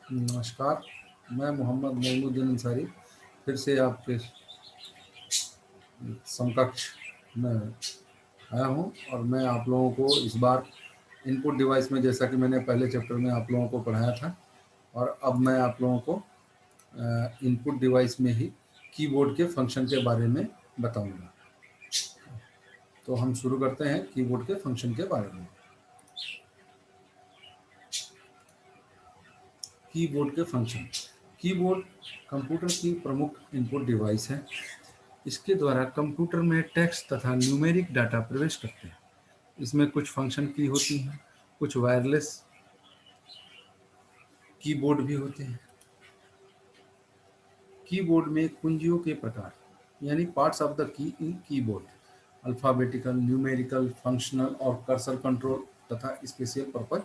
नमस्कार। मैं मोहम्मद मोइनुद्दीन अंसारी फिर से आपके समकक्ष में आया हूँ और मैं आप लोगों को इस बार इनपुट डिवाइस में, जैसा कि मैंने पहले चैप्टर में आप लोगों को पढ़ाया था, और अब मैं आप लोगों को इनपुट डिवाइस में ही कीबोर्ड के फंक्शन के बारे में बताऊंगा। तो हम शुरू करते हैं कीबोर्ड के फंक्शन के बारे में। कीबोर्ड के फंक्शन। कीबोर्ड कंप्यूटर की प्रमुख इनपुट डिवाइस है। इसके द्वारा कंप्यूटर में टेक्स्ट तथा न्यूमेरिक डाटा प्रवेश करते हैं। इसमें कुछ फंक्शन की होती हैं, कुछ वायरलेस कीबोर्ड भी होते हैं। कीबोर्ड में कुंजियों के प्रकार यानी parts of the key in keyboard alphabetical, numerical, functional और कर्सर कंट्रोल तथा स्पेशल पर्पज।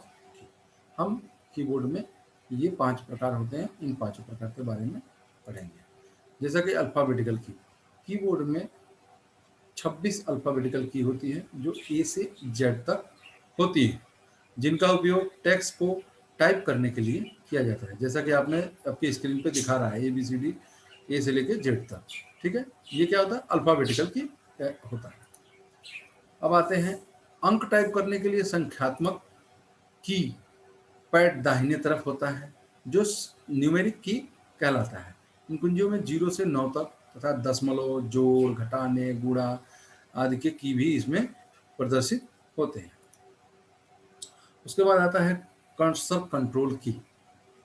हम कीबोर्ड में ये 5 प्रकार होते हैं, इन 5 प्रकार के बारे में पढ़ेंगे। जैसा कि अल्फ़ाबेटिकल की, कीबोर्ड में 26 अल्फ़ाबेटिकल की होती है जो ए से जेड तक होती है, जिनका उपयोग टेक्स्ट को टाइप करने के लिए किया जाता है। जैसा कि आपने आपकी स्क्रीन पे दिखा रहा है, ABCD ए से लेके जेड तक। ठीक है, ये क्या होता है? अल्फ़ाबेटिकल की होता है। अब आते हैं अंक टाइप करने के लिए संख्यात्मक की पैड दाहिने तरफ होता है जो न्यूमेरिक की कहलाता है। इन कुंजियों में 0 से 9 तक तथा दशमलव, जोड़, घटाने, गुणा आदि के की भी इसमें प्रदर्शित होते हैं। उसके बाद आता है कर्सर कंट्रोल की।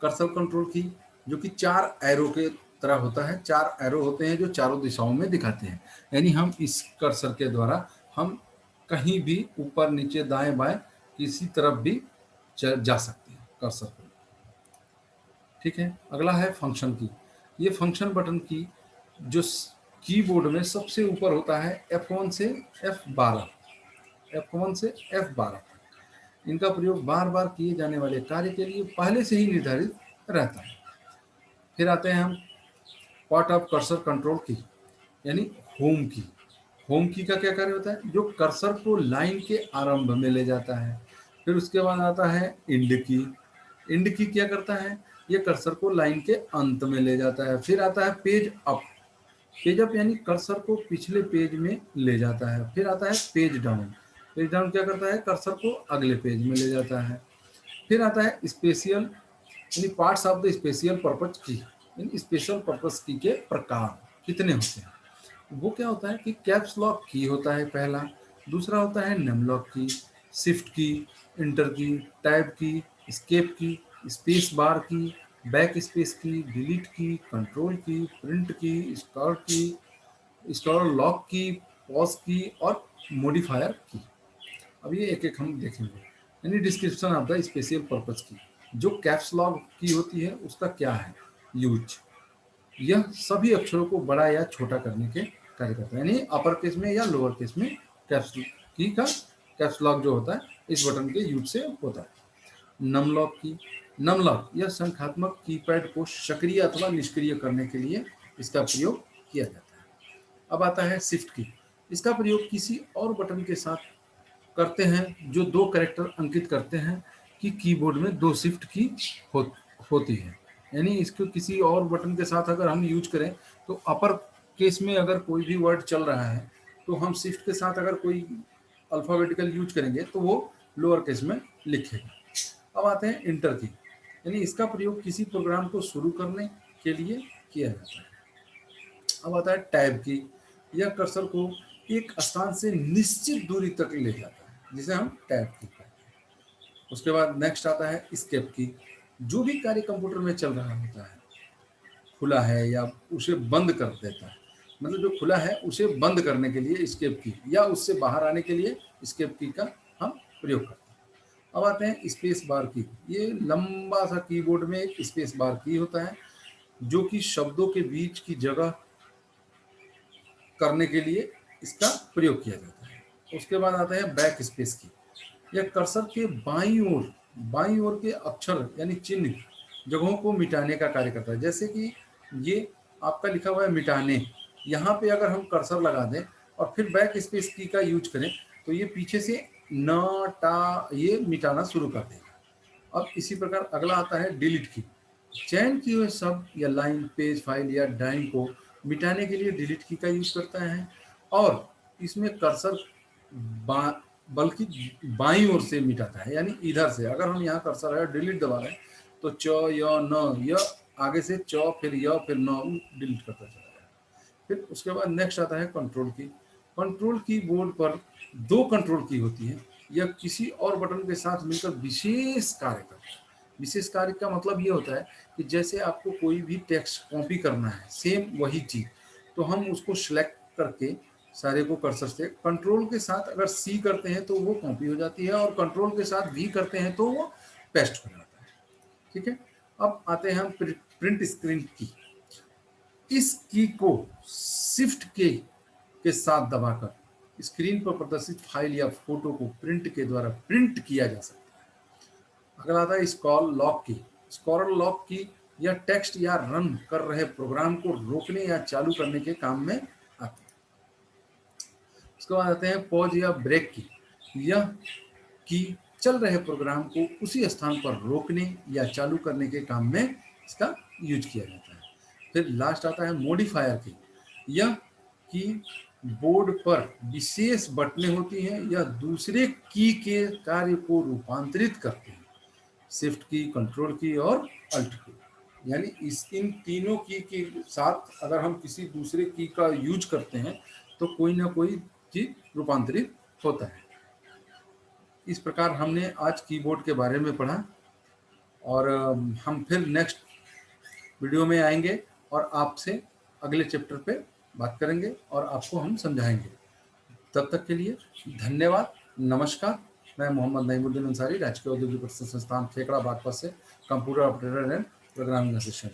कर्सर कंट्रोल की जो कि 4 एरो के तरह होता है। 4 एरो होते हैं जो चारों दिशाओं में दिखाते हैं। यानी हम इस कर्सर के द्वारा हम कहीं भी ऊपर, नीचे, दाएं, बाएं किसी तरफ भी जा सकते हैं कर्सर को। ठीक है, अगला है फंक्शन की। ये फंक्शन बटन की जो कीबोर्ड में सबसे ऊपर होता है F1 से F12, F1 से F12 तक। इनका प्रयोग बार बार किए जाने वाले कार्य के लिए पहले से ही निर्धारित रहता है। फिर आते हैं हम पार्ट ऑफ कर्सर कंट्रोल की यानी होम की। होम की का क्या कार्य होता है? जो कर्सर को लाइन के आरंभ में ले जाता है। फिर उसके बाद आता है इंड की। इंड की क्या करता है? ये कर्सर को लाइन के अंत में ले जाता है। फिर आता है पेज अप। पेज अप यानी कर्सर को पिछले पेज में ले जाता है। फिर आता है पेज डाउन। पेज डाउन क्या करता है? कर्सर को अगले पेज में ले जाता है। फिर आता है स्पेशल यानी parts of the special purpose की। यानी स्पेशल पर्पज की के प्रकार कितने होते हैं? वो क्या होता है कि कैप्स लॉक की होता है पहला, दूसरा होता है नम लॉक की, शिफ्ट की, इंटर की, टैब की, एस्केप की, स्पेस बार की, बैक स्पेस की, डिलीट की, कंट्रोल की, प्रिंट की, स्टोर लॉक की, पॉज की और मॉडिफायर की। अब ये एक एक हम देखेंगे। यानी description of the special purpose की। जो कैप्स लॉक की होती है उसका क्या है यूज? यह सभी अक्षरों को बड़ा या छोटा करने के कार्य करता है। यानी अपर केस में या लोअर केस में कैप्स की का कैप्स लॉक जो होता है इस बटन के यूज से होता है। नम लॉक की, नम लॉक यह संख्यात्मक कीपैड को सक्रिय अथवा निष्क्रिय करने के लिए इसका प्रयोग किया जाता है। अब आता है शिफ्ट की। इसका प्रयोग किसी और बटन के साथ करते हैं जो 2 कैरेक्टर अंकित करते हैं कि कीबोर्ड में 2 शिफ्ट की हो, होती है। यानी इसको किसी और बटन के साथ अगर हम यूज करें तो अपर केस में अगर कोई भी वर्ड चल रहा है तो हम शिफ्ट के साथ अगर कोई अल्फ़ाबेटिकल यूज करेंगे तो वो लोअर केस में लिखेगा। अब आते हैं इंटर की। यानी इसका प्रयोग किसी प्रोग्राम को शुरू करने के लिए किया जाता है। अब आता है टैब की। यह कर्सर को एक स्थान से निश्चित दूरी तक ले जाता है जिसे हम टैब की कहते हैं। उसके बाद नेक्स्ट आता है एस्केप की। जो भी कार्य कंप्यूटर में चल रहा होता है, खुला है या उसे बंद कर देता है, मतलब जो खुला है उसे बंद करने के लिए एस्केप की या उससे बाहर आने के लिए एस्केप की का हम प्रयोग करते हैं। अब आते हैं स्पेस बार की। ये लंबा सा कीबोर्ड में एक स्पेस बार की होता है जो कि शब्दों के बीच की जगह करने के लिए इसका प्रयोग किया जाता है। उसके बाद आता है बैक स्पेस की। यह कर्सर के बाईं ओर के अक्षर यानी चिन्ह जगहों को मिटाने का कार्य करता है। जैसे कि ये आपका लिखा हुआ है मिटाने, यहाँ पे अगर हम कर्सर लगा दें और फिर बैक स्पेस की का यूज करें तो ये पीछे से न टा ये मिटाना शुरू कर देगा। अब इसी प्रकार अगला आता है डिलीट की। चयन किए हुए शब्द या लाइन, पेज, फाइल या ड्राइंग को मिटाने के लिए डिलीट की का यूज करता है। और इसमें कर्सर बा, बल्कि बाईं ओर से मिटाता है, यानी इधर से। अगर हम यहाँ कर्सर है डिलीट दबा रहे हैं तो च, य, न, य आगे से च, फिर य, फिर न डिलीट करता चला जाएगा। फिर उसके बाद नेक्स्ट आता है कंट्रोल की। कंट्रोल की बोर्ड पर दो कंट्रोल की होती है। यह किसी और बटन के साथ मिलकर विशेष कार्य करता है। विशेष कार्य का मतलब ये होता है कि जैसे आपको कोई भी टेक्स्ट कॉपी करना है, सेम वही चीज, तो हम उसको सिलेक्ट करके सारे को कर्सर से कंट्रोल के साथ अगर सी करते हैं तो वो कॉपी हो जाती है, और कंट्रोल के साथ वी करते हैं तो वो पेस्ट हो जाता है। ठीक है। अब आते हैं हम प्रिंट स्क्रीन की। इस की को शिफ्ट के साथ दबाकर स्क्रीन पर प्रदर्शित फाइल या फोटो को प्रिंट के द्वारा प्रिंट किया जा सकता है। अगला आता है स्क्रॉल लॉक की। स्क्रॉल लॉक की यह टेक्स्ट या रन कर रहे प्रोग्राम को रोकने या चालू करने के काम में आती है। उसके बाद आते हैं पॉज या ब्रेक की। यह की चल रहे प्रोग्राम को उसी स्थान पर रोकने या चालू करने के काम में इसका यूज किया जाता है। फिर लास्ट आता है मॉडिफायर की। यह की बोर्ड पर विशेष बटनें होती हैं, यह दूसरे की के कार्य को रूपांतरित करते हैं। शिफ्ट की, कंट्रोल की और अल्ट की, यानी इस इन तीनों की के साथ अगर हम किसी दूसरे की का यूज करते हैं तो कोई ना कोई चीज रूपांतरित होता है। इस प्रकार हमने आज कीबोर्ड के बारे में पढ़ा, और हम फिर नेक्स्ट वीडियो में आएंगे और आपसे अगले चैप्टर पे बात करेंगे और आपको हम समझाएंगे। तब तक के लिए धन्यवाद, नमस्कार। मैं मोहम्मद नईमुद्दीन अंसारी, राजकीय औद्योगिक प्रशिक्षण संस्थान खेकड़ा बागपत से computer operator and programming assistant.